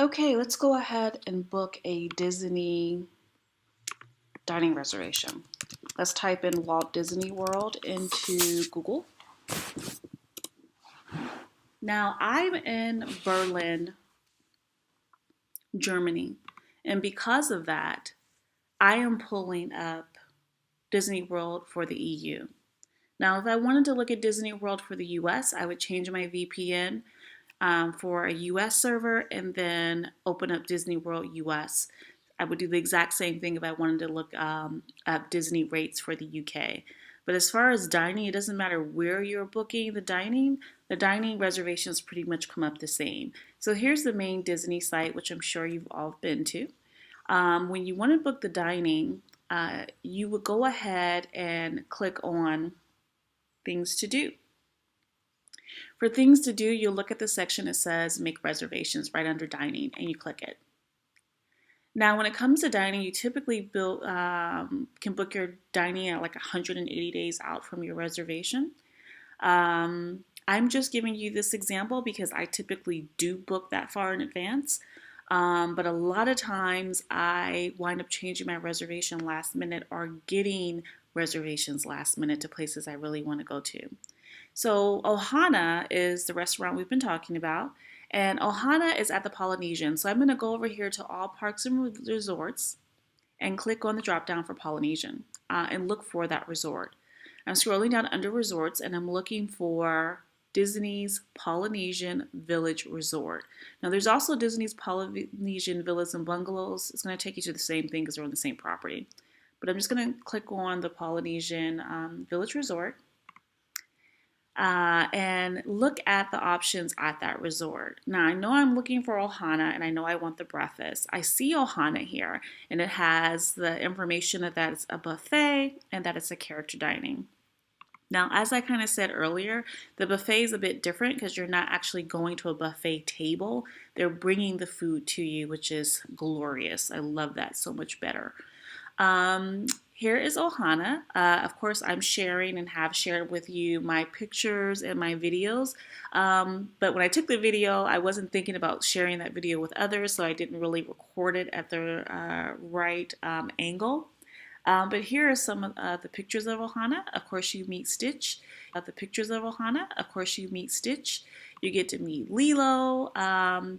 Okay, let's go ahead and book a Disney dining reservation. Let's type in Walt Disney World into Google. Now I'm in Berlin, Germany, and because of that, I am pulling up Disney World for the EU. Now, if I wanted to look at Disney World for the US, I would change my VPN for a US server and then open up Disney World US. I would do the exact same thing if I wanted to look up Disney rates for the UK. But as far as dining, it doesn't matter where you're booking the dining reservations pretty much come up the same. So here's the main Disney site, which I'm sure you've all been to. When you want to book the dining, you would go ahead and click on things to do. For things to do, you'll look at the section that says make reservations right under dining and you click it. Now, when it comes to dining, you typically can book your dining at like 180 days out from your reservation. I'm just giving you this example because I typically do book that far in advance. But a lot of times I wind up changing my reservation last minute or getting reservations last minute to places I really want to go to. So Ohana is the restaurant we've been talking about, and Ohana is at the Polynesian. So I'm going to go over here to all parks and resorts and click on the drop down for Polynesian and look for that resort. I'm scrolling down under resorts and I'm looking for Disney's Polynesian Village Resort. Now there's also Disney's Polynesian Villas and Bungalows. It's going to take you to the same thing because they're on the same property. But I'm just going to click on the Polynesian Village Resort and look at the options at that resort. Now I know I'm looking for Ohana and I know I want the breakfast. I see Ohana here and it has the information that it's a buffet and that it's a character dining. Now, as I kind of said earlier, the buffet is a bit different because you're not actually going to a buffet table. They're bringing the food to you, which is glorious. I love that so much better. Here is Ohana. Of course, I'm sharing and have shared with you my pictures and my videos. But when I took the video, I wasn't thinking about sharing that video with others, so I didn't really record it at the right angle. But here are some of the pictures of Ohana. Of course, you meet Stitch. The pictures of Ohana. Of course, you meet Stitch. You get to meet Lilo.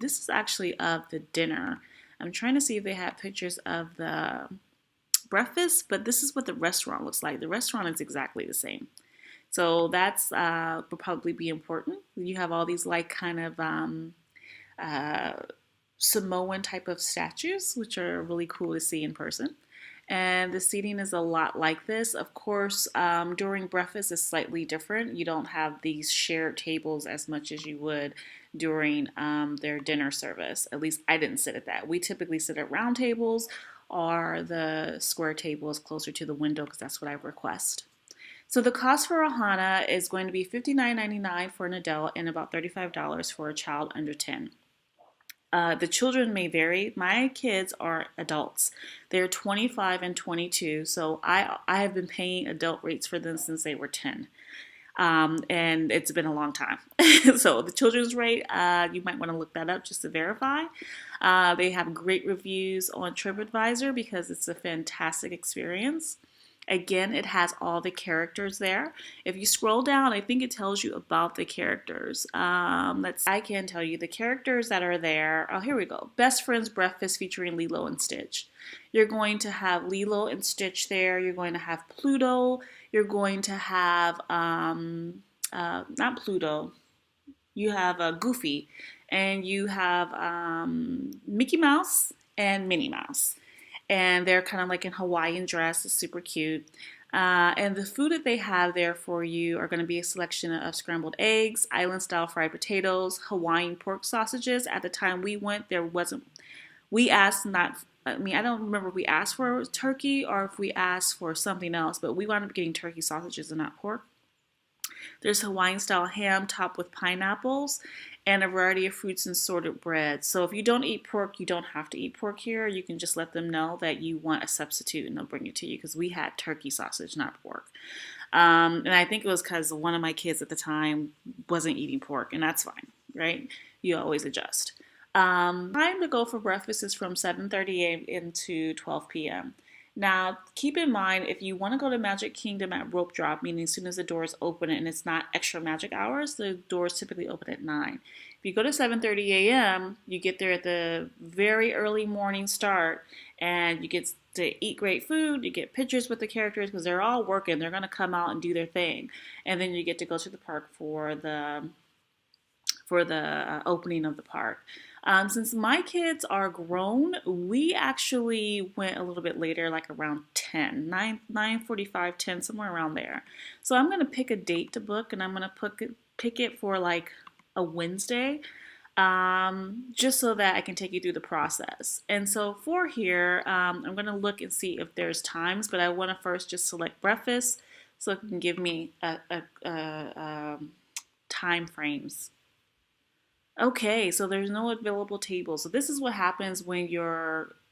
This is actually of the dinner. I'm trying to see if they have pictures of the breakfast, but this is what the restaurant looks like. The restaurant is exactly the same. So that's will probably be important. You have all these like kind of Samoan type of statues, which are really cool to see in person. And the seating is a lot like this. Of course, during breakfast it's slightly different. You don't have these shared tables as much as you would during their dinner service. At least I didn't sit at that. We typically sit at round tables or the square tables closer to the window because that's what I request. So the cost for Ohana is going to be $59.99 for an adult and about $35 for a child under 10. The children may vary. My kids are adults. They're 25 and 22, so I have been paying adult rates for them since they were 10. And it's been a long time. So the children's rate, you might want to look that up just to verify. They have great reviews on TripAdvisor because it's a fantastic experience. Again, it has all the characters there. If you scroll down, I think it tells you about the characters. I can tell you the characters that are there. Oh, here we go. Best Friends Breakfast featuring Lilo and Stitch. You're going to have Lilo and Stitch there. You're going to have Pluto. You're going to have, not Pluto. You have Goofy. And you have Mickey Mouse and Minnie Mouse. And they're kind of like in Hawaiian dress. It's super cute. And the food that they have there for you are going to be a selection of scrambled eggs, island-style fried potatoes, Hawaiian pork sausages. At the time we went, there wasn't. We asked not. I mean, I don't remember if we asked for turkey or if we asked for something else, but we wound up getting turkey sausages and not pork. There's Hawaiian-style ham topped with pineapples and a variety of fruits and sorted bread. So if you don't eat pork, you don't have to eat pork here. You can just let them know that you want a substitute and they'll bring it to you because we had turkey sausage, not pork. And I think it was because one of my kids at the time wasn't eating pork, and that's fine, right? You always adjust. Time to go for breakfast is from 7:30 a.m. to 12 p.m. Now, keep in mind if you want to go to Magic Kingdom at rope drop, meaning as soon as the doors open and it's not extra magic hours, the doors typically open at 9. If you go to 7:30 a.m., you get there at the very early morning start and you get to eat great food, you get pictures with the characters because they're all working, they're going to come out and do their thing. And then you get to go to the park for the opening of the park. Since my kids are grown, we actually went a little bit later, like around 10, 9:45, 10, somewhere around there. So I'm going to pick a date to book and I'm going to pick it for like a Wednesday, just so that I can take you through the process. And so for here, I'm going to look and see if there's times, but I want to first just select breakfast so it can give me time frames. Okay, so there's no available tables. So this is what happens when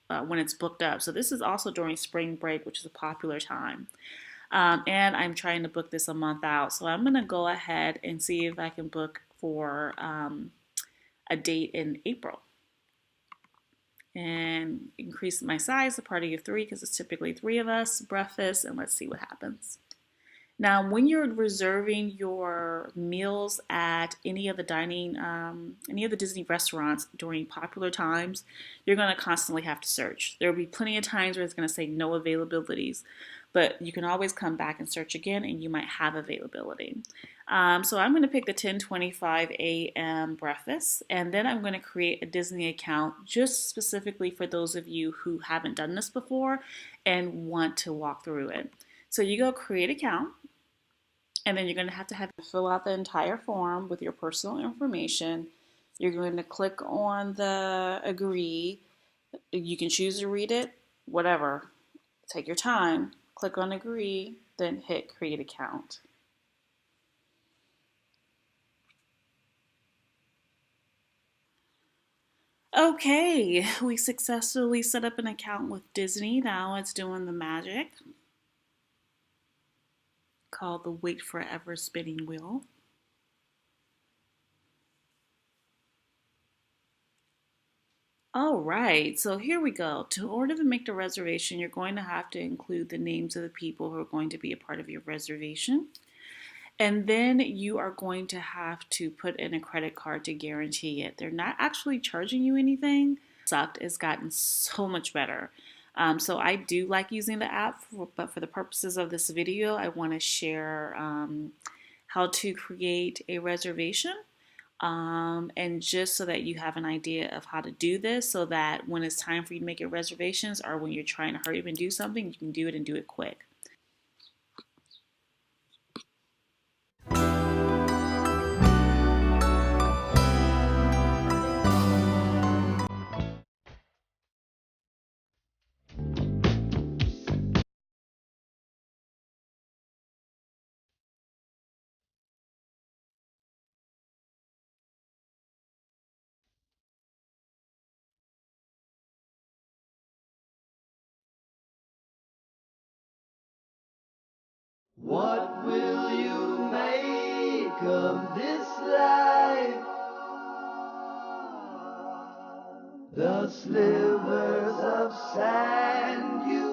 it's booked up. So this is also during spring break, which is a popular time. And I'm trying to book this a month out. So I'm gonna go ahead and see if I can book for a date in April. And increase my size, a party of 3, because it's typically 3 of us, breakfast, and let's see what happens. Now, when you're reserving your meals at any of the Disney restaurants during popular times, you're going to constantly have to search. There will be plenty of times where it's going to say no availabilities, but you can always come back and search again, and you might have availability. So I'm going to pick the 10:25 a.m. breakfast, and then I'm going to create a Disney account just specifically for those of you who haven't done this before and want to walk through it. So you go create account, and then you're going to have fill out the entire form with your personal information. You're going to click on the agree. You can choose to read it, whatever. Take your time. Click on agree, then hit create account. Okay, we successfully set up an account with Disney. Now it's doing the magic called the Wait Forever spinning wheel. All right, so here we go. To order to make the reservation, you're going to have to include the names of the people who are going to be a part of your reservation. And then you are going to have to put in a credit card to guarantee it. They're not actually charging you anything. Sucked. It's gotten so much better. So I do like using the app, but for the purposes of this video, I want to share how to create a reservation. And just so that you have an idea of how to do this, so that when it's time for you to make your reservations or when you're trying to hurry up and do something, you can do it and do it quick. What will you make of this life? The slivers of sand you